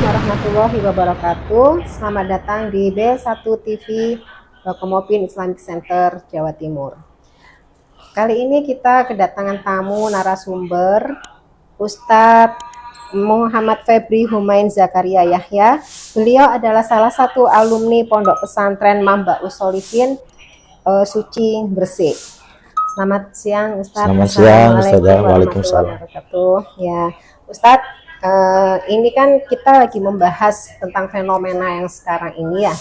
warahmatullahi wabarakatuh. Selamat datang di B1 TV Lokomopin Islamic Center Jawa Timur. Kali ini kita kedatangan tamu narasumber Ustadz Muhammad Febri Humain Zakaria Yahya. Beliau adalah salah satu alumni Pondok Pesantren Mambaus Sholihin Suci Gresik. Selamat siang Ustadz. Selamat siang Ustazah. Waalaikumsalam. Ya Ustadz, ini kan kita lagi membahas tentang fenomena yang sekarang ini ya,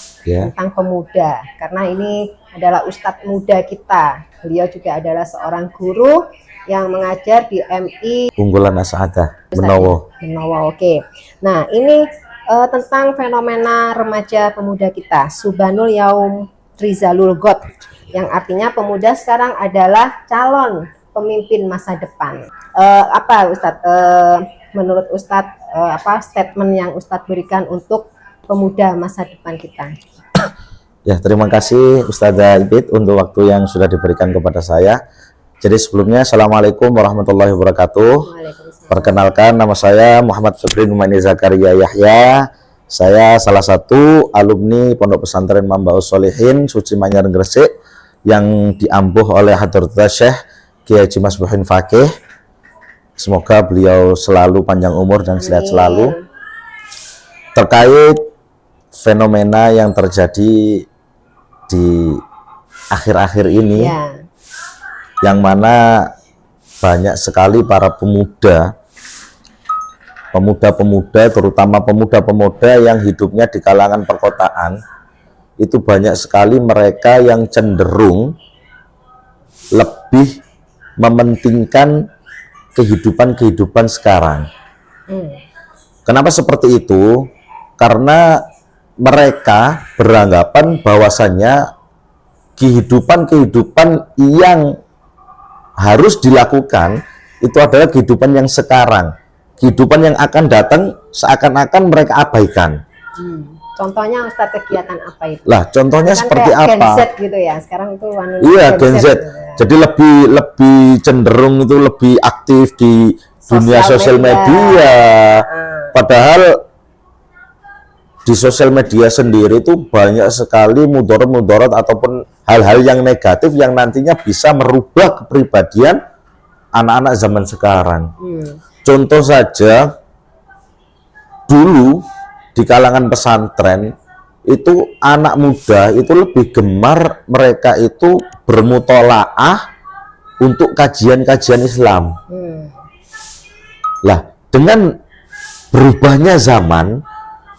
tentang pemuda. Karena ini adalah Ustadz muda kita. Beliau juga adalah seorang guru yang mengajar di MI Unggulan As'adah Benowo. Oke. Nah, ini tentang fenomena remaja pemuda kita, Subanul Yaum Rizalul God, yang artinya pemuda sekarang adalah calon pemimpin masa depan. Apa Ustadz? Menurut Ustadz, apa statement yang Ustadz berikan untuk pemuda masa depan kita? Ya, terima kasih Ustazah Ibit untuk waktu yang sudah diberikan kepada saya. Jadi sebelumnya, Assalamualaikum warahmatullahi wabarakatuh. Perkenalkan, nama saya Muhammad Febri Humain Zakaria Yahya. Saya salah satu alumni Pondok Pesantren Mambaus Sholihin Suci Manyar Gresik yang diampuh oleh Hadratus Syekh Kiai Haji Masbuhin Fakih. Semoga beliau selalu panjang umur dan sehat selalu. Terkait fenomena yang terjadi di akhir-akhir ini, yang mana banyak sekali para pemuda-pemuda, terutama pemuda-pemuda yang hidupnya di kalangan perkotaan, itu banyak sekali mereka yang cenderung lebih mementingkan kehidupan sekarang. Kenapa seperti itu? Karena mereka beranggapan bahwasannya kehidupan yang harus dilakukan itu adalah kehidupan yang sekarang. Kehidupan yang akan datang seakan-akan mereka abaikan. Contohnya Ustadz, kegiatan apa itu? Lah, contohnya kan seperti apa? Gen Z gitu ya. Sekarang itu iya, Gen Z. Gitu ya. Jadi lebih cenderung itu lebih aktif di dunia sosial media. Padahal di sosial media sendiri itu banyak sekali mudarat ataupun hal-hal yang negatif yang nantinya bisa merubah kepribadian anak-anak zaman sekarang. Contoh saja, dulu di kalangan pesantren itu anak muda itu lebih gemar mereka itu bermutolaah untuk kajian-kajian Islam. Lah, dengan berubahnya zaman,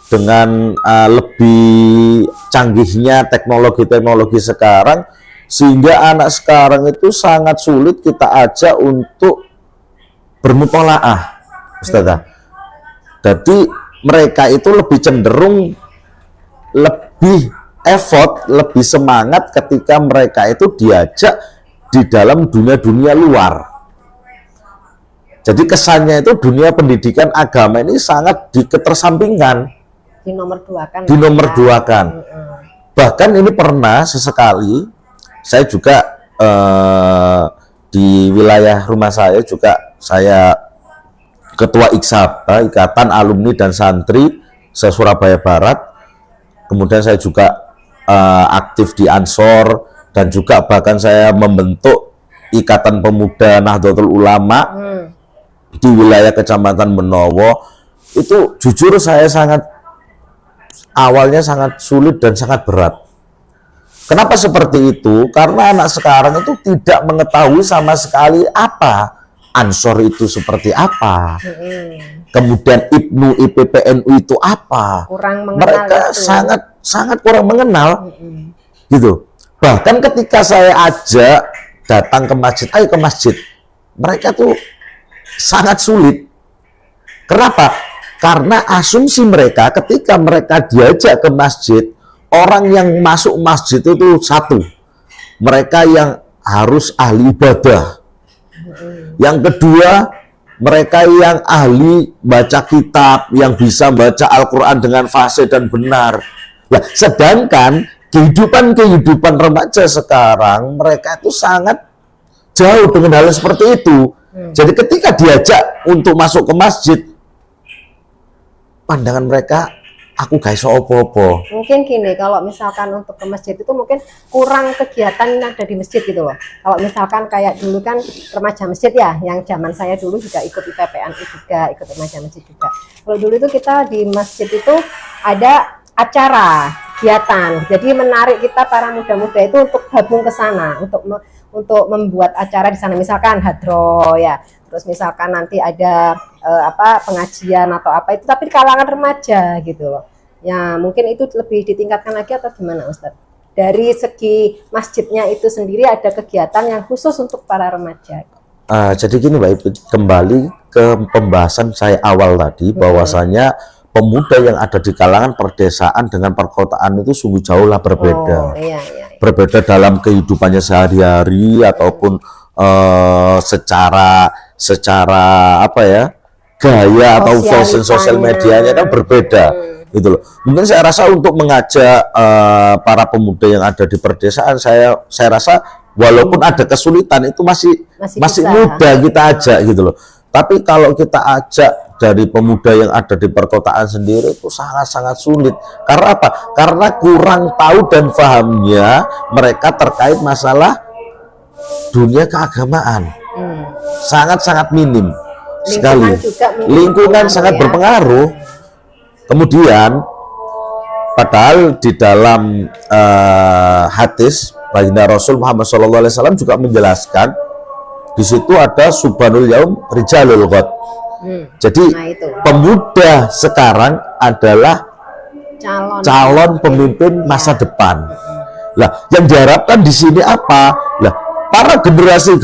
dengan lebih canggihnya teknologi sekarang, sehingga anak sekarang itu sangat sulit kita ajak untuk bermutolaah, Ustazah. Jadi mereka itu lebih cenderung lebih effort, lebih semangat ketika mereka itu diajak di dalam dunia-dunia luar. Jadi kesannya itu dunia pendidikan agama ini sangat diketersampingkan, dinomorduakan. Bahkan ini pernah sesekali saya juga di wilayah rumah saya juga, saya Ketua IKSABA, Ikatan Alumni dan Santri se-Surabaya Barat. Kemudian saya juga aktif di Ansor, dan juga bahkan saya membentuk Ikatan Pemuda Nahdlatul Ulama di wilayah Kecamatan Benowo. Itu jujur saya awalnya sangat sulit dan sangat berat. Kenapa seperti itu? Karena anak sekarang itu tidak mengetahui sama sekali apa Ansor itu seperti apa, kemudian IPNU, IPPNU itu apa. Mereka sangat kurang mengenal, gitu. Bahkan ketika saya ajak datang ke masjid, ayo ke masjid, mereka tuh sangat sulit. Kenapa? Karena asumsi mereka ketika mereka diajak ke masjid, orang yang masuk masjid itu satu, mereka yang harus ahli ibadah. Yang kedua, mereka yang ahli baca kitab, yang bisa baca Al-Quran dengan fasih dan benar. Nah, sedangkan kehidupan remaja sekarang, mereka itu sangat jauh dengan hal seperti itu. Jadi ketika diajak untuk masuk ke masjid, pandangan mereka aku gak iso opo-opo. Mungkin gini, kalau misalkan untuk ke masjid itu mungkin kurang kegiatan yang ada di masjid gitu loh. Kalau misalkan kayak dulu kan remaja masjid ya, yang zaman saya dulu juga ikut IPPNU juga, ikut remaja masjid juga. Kalau dulu itu kita di masjid itu ada acara, kegiatan. Jadi menarik kita para muda-muda itu untuk gabung ke sana, untuk membuat acara di sana. Misalkan hadroh ya, terus misalkan nanti ada pengajian atau apa itu, tapi di kalangan remaja gitu loh. Ya mungkin itu lebih ditingkatkan lagi atau gimana Ustadz? Dari segi masjidnya itu sendiri ada kegiatan yang khusus untuk para remaja. Jadi gini Mbak Ipit, kembali ke pembahasan saya awal tadi, bahwasanya pemuda yang ada di kalangan perdesaan dengan perkotaan itu sungguh jauhlah berbeda. Iya. Berbeda dalam kehidupannya sehari-hari ataupun secara apa ya, gaya atau fashion sosial medianya kan berbeda. Gitu loh. Mungkin saya rasa untuk mengajak para pemuda yang ada di perdesaan, saya rasa walaupun ada kesulitan itu masih mudah kita ajak gitu loh. Tapi kalau kita ajak dari pemuda yang ada di perkotaan sendiri itu sangat-sangat sulit. Karena apa? Karena kurang tahu dan pahamnya mereka terkait masalah dunia keagamaan. Sangat-sangat minim sekali. Lingkungan sangat berpengaruh. Kemudian padahal di dalam hadis baginda Rasul Muhammad SAW juga menjelaskan di situ ada subhanul yaum rijalul ghad. Jadi pemuda sekarang adalah calon pemimpin masa depan. Lah, yang diharapkan di sini apa? Lah, para generasi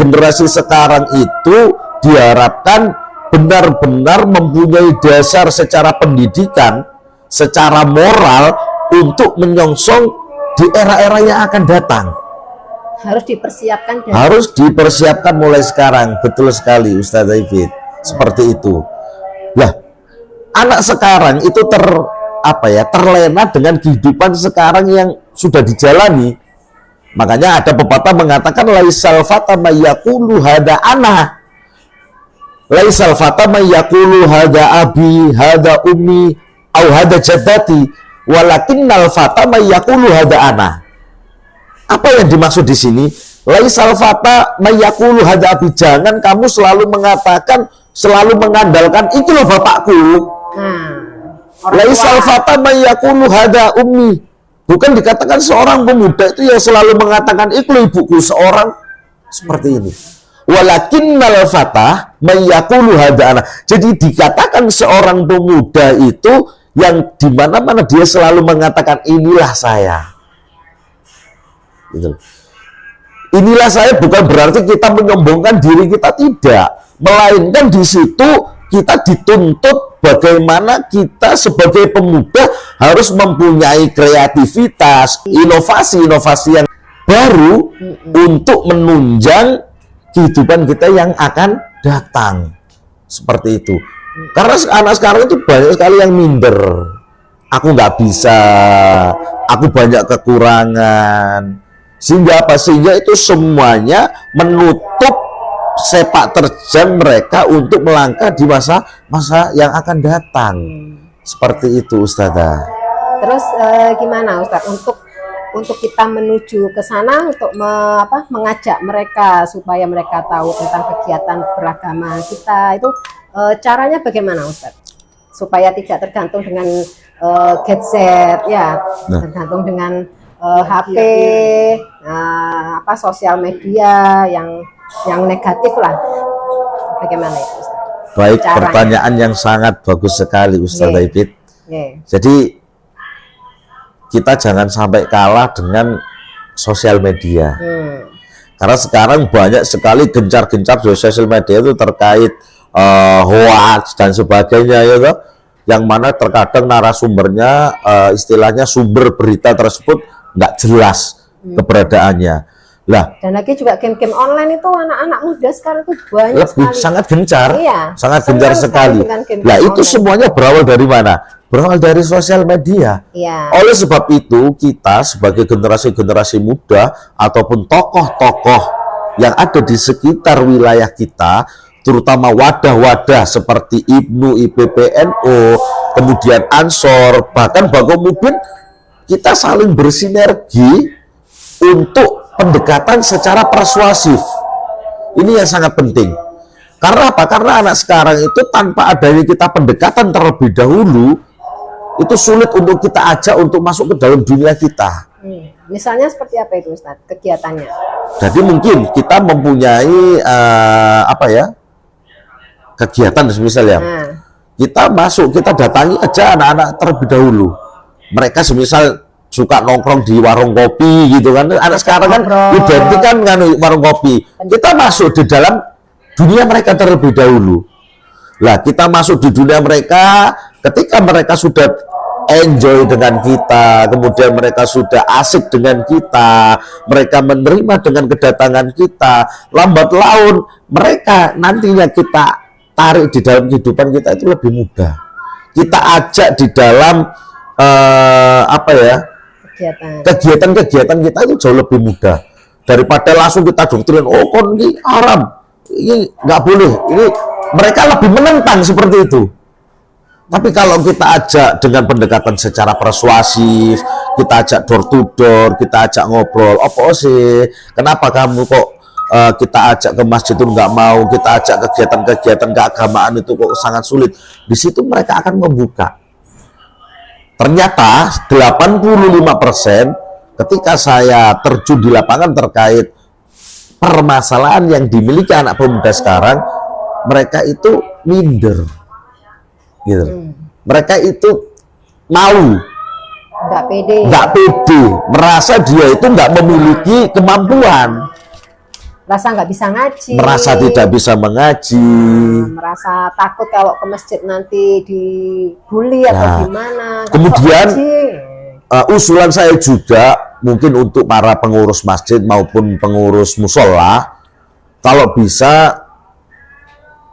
sekarang itu diharapkan benar-benar mempunyai dasar secara pendidikan, secara moral untuk menyongsong di era-era yang akan datang. Harus dipersiapkan mulai sekarang. Betul sekali Ustaz David. Seperti itu. Lah, anak sekarang itu terlena dengan kehidupan sekarang yang sudah dijalani. Makanya ada pepatah mengatakan laisal fata may yaqulu hada ana. Laisal fata may yaqulu hada abi, hada ummi, au hada jaddati, walakinnal fata may yaqulu hada ana. Apa yang dimaksud di sini? Laisal fata may yaqulu hada abi. Jangan kamu selalu mengatakan, selalu mengandalkan itu loh bapakku. Laisal fata may yaqulu hada ummi. Bukan dikatakan seorang pemuda itu yang selalu mengatakan itu ibuku, seorang seperti ini. Walakinnal fata may yaqulu hada ana. Jadi dikatakan seorang pemuda itu yang di mana-mana dia selalu mengatakan inilah saya. Gitu. Inilah saya bukan berarti kita menyombongkan diri kita, tidak. Melainkan di situ kita dituntut bagaimana kita sebagai pemuda harus mempunyai kreativitas, inovasi-inovasi yang baru untuk menunjang kehidupan kita yang akan datang. Seperti itu. Karena anak sekarang itu banyak sekali yang minder. Aku nggak bisa, aku banyak kekurangan. Sehingga apa? Sehingga itu semuanya menutup sepak terjang mereka untuk melangkah di masa yang akan datang. Seperti itu Ustazah. Terus gimana Ustaz untuk kita menuju ke sana untuk mengajak mereka supaya mereka tahu tentang kegiatan beragama kita itu caranya bagaimana Ustaz? Supaya tidak tergantung dengan gadget ya, tergantung dengan HP, sosial media yang negatif lah. Bagaimana itu Ustaz? Baik, caranya. Pertanyaan yang sangat bagus sekali Ustaz David. Jadi kita jangan sampai kalah dengan sosial media. Karena sekarang banyak sekali gencar-gencar di sosial media itu terkait hoax dan sebagainya ya toh. Yang mana terkadang narasumbernya istilahnya sumber berita tersebut nggak jelas keberadaannya. Lah, dan lagi juga game-game online itu anak-anak muda sekarang itu banyak sekali. Sangat gencar, sangat gencar sekali. Lah itu online. Semuanya berawal dari mana? Berawal dari sosial media. Oleh sebab itu kita sebagai generasi-generasi muda ataupun tokoh-tokoh yang ada di sekitar wilayah kita, terutama wadah-wadah seperti IPNU, IPPNU, kemudian Ansor, bahkan Bangkomudin, kita saling bersinergi untuk pendekatan secara persuasif. Ini yang sangat penting. Karena apa? Karena anak sekarang itu tanpa adanya kita pendekatan terlebih dahulu, itu sulit untuk kita ajak untuk masuk ke dalam dunia kita. Misalnya seperti apa itu Ustadz kegiatannya? Jadi mungkin kita mempunyai kegiatan misalnya. Kita masuk, kita datangi aja anak-anak terlebih dahulu. Mereka semisal suka nongkrong di warung kopi gitu kan. Anak sekarang kan identik kan warung kopi. Kita masuk di dalam dunia mereka terlebih dahulu. Lah, kita masuk di dunia mereka ketika mereka sudah enjoy dengan kita, kemudian mereka sudah asik dengan kita, mereka menerima dengan kedatangan kita, lambat laun mereka nantinya kita tarik di dalam kehidupan kita itu lebih mudah. Kita ajak di dalam kegiatan-kegiatan kita itu jauh lebih mudah daripada langsung kita doktrin, oh kon ini haram, ini nggak boleh, ini mereka lebih menentang seperti itu. Tapi kalau kita ajak dengan pendekatan secara persuasif, kita ajak door to door, kita ajak ngobrol, apa sih, kenapa kamu kok kita ajak ke masjid itu nggak mau, kita ajak kegiatan-kegiatan keagamaan itu kok sangat sulit. Di situ mereka akan membuka. Ternyata 85% ketika saya terjun di lapangan terkait permasalahan yang dimiliki anak pemuda sekarang, mereka itu minder. Gitu. Mereka itu malu, nggak pede, merasa dia itu nggak memiliki kemampuan, merasa nggak bisa ngaji, merasa tidak bisa mengaji, merasa takut kalau ke masjid nanti dibully atau gimana. Kemudian usulan saya juga mungkin untuk para pengurus masjid maupun pengurus musola, kalau bisa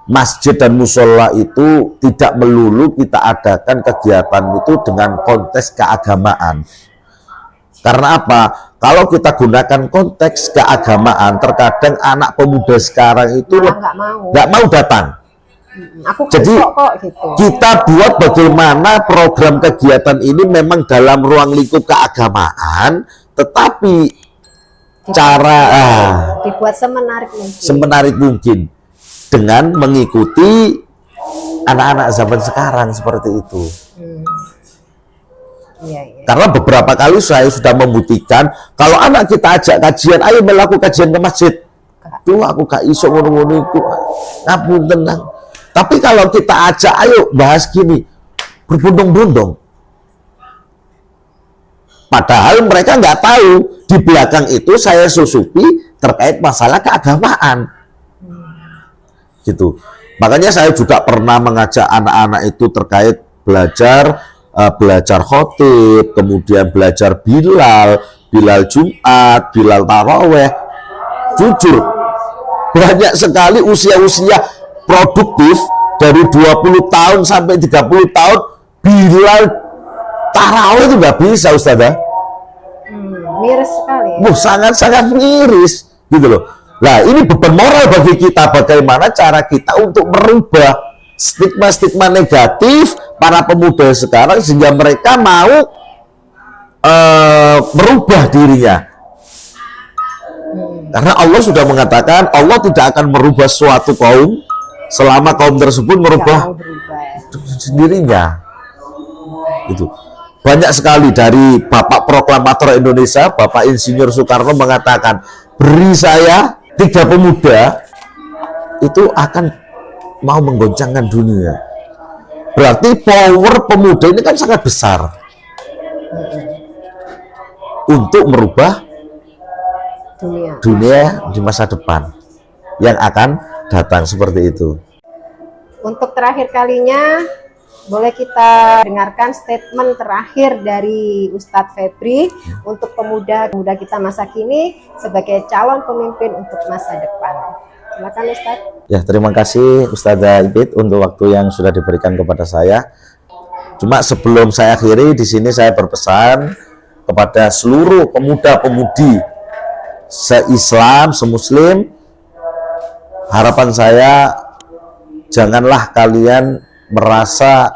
masjid dan musola itu tidak melulu kita adakan kegiatan itu dengan konteks keagamaan. Karena apa? Kalau kita gunakan konteks keagamaan, terkadang anak pemuda sekarang itu nggak mau datang. Jadi kok, gitu. Kita buat bagaimana program kegiatan ini memang dalam ruang lingkup keagamaan, tetapi dibuat semenarik mungkin. Semenarik mungkin. Dengan mengikuti anak-anak zaman sekarang seperti itu. Karena beberapa kali saya sudah membuktikan kalau anak kita ajak kajian, ayo melakukan kajian ke masjid. Tuh aku gak iso ngono-ngono iku. Ngapunten. Tapi kalau kita ajak ayo bahas gini, berbondong-bondong. Padahal mereka nggak tahu di belakang itu saya susupi terkait masalah keagamaan. Gitu. Makanya saya juga pernah mengajak anak-anak itu terkait belajar khotib, kemudian belajar Bilal Jumat, Bilal Taraweh. Jujur, banyak sekali usia-usia produktif dari 20 tahun sampai 30 tahun Bilal Taraweh itu nggak bisa, Ustazah. Miris sekali. Sangat-sangat miris, gitu loh. Nah, ini beban moral bagi kita, bagaimana cara kita untuk merubah stigma-stigma negatif para pemuda sekarang sehingga mereka mau merubah dirinya. Karena Allah sudah mengatakan Allah tidak akan merubah suatu kaum selama kaum tersebut merubah sendirinya. Itu banyak sekali dari Bapak Proklamator Indonesia, Bapak Insinyur Soekarno mengatakan, beri saya 3 pemuda itu akan mau menggoncangkan dunia. Berarti power pemuda ini kan sangat besar untuk merubah dunia di masa depan yang akan datang seperti itu. Untuk terakhir kalinya, boleh kita dengarkan statement terakhir dari Ustadz Febri untuk pemuda kita masa kini sebagai calon pemimpin untuk masa depan. Silakan Ustadz. Ya, terima kasih Ustazah Ibit untuk waktu yang sudah diberikan kepada saya. Cuma sebelum saya akhiri di sini saya berpesan kepada seluruh pemuda-pemudi se-Islam, se-Muslim, harapan saya janganlah kalian merasa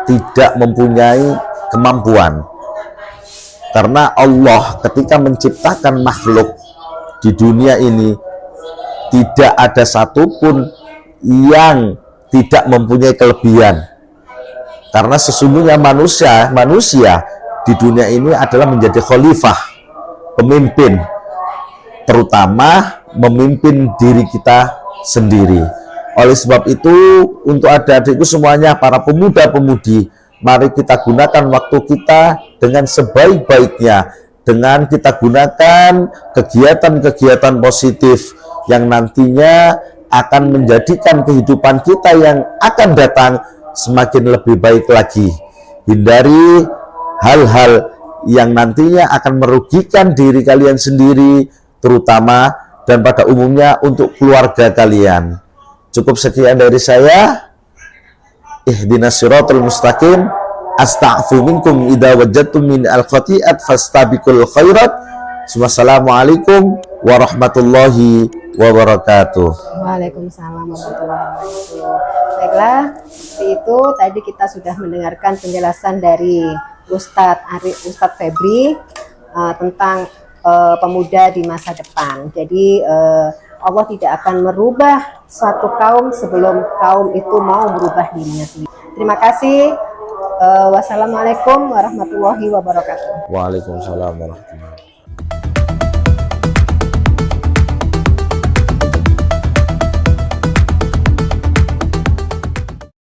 tidak mempunyai kemampuan. Karena Allah ketika menciptakan makhluk di dunia ini, tidak ada satupun yang tidak mempunyai kelebihan. Karena sesungguhnya manusia di dunia ini adalah menjadi khalifah, pemimpin, terutama memimpin diri kita sendiri. Oleh sebab itu, untuk adik-adikku semuanya, para pemuda-pemudi, mari kita gunakan waktu kita dengan sebaik-baiknya, dengan kita gunakan kegiatan-kegiatan positif yang nantinya akan menjadikan kehidupan kita yang akan datang semakin lebih baik lagi. Hindari hal-hal yang nantinya akan merugikan diri kalian sendiri, terutama dan pada umumnya untuk keluarga kalian. Cukup sekian dari saya. Ihdinas siratal mustaqim. Astaghfiru minkum idza wajadtum min al-khati'at fastabiqul khairat. Wassalamualaikum warahmatullahi wabarakatuh. Waalaikumsalam warahmatullahi wabarakatuh. Baiklah, seperti itu tadi kita sudah mendengarkan penjelasan dari Ustadz Febri tentang pemuda di masa depan. Jadi Allah tidak akan merubah suatu kaum sebelum kaum itu mau merubah dirinya sendiri. Terima kasih. Wassalamualaikum warahmatullahi wabarakatuh. Waalaikumsalam warahmatullahi wabarakatuh.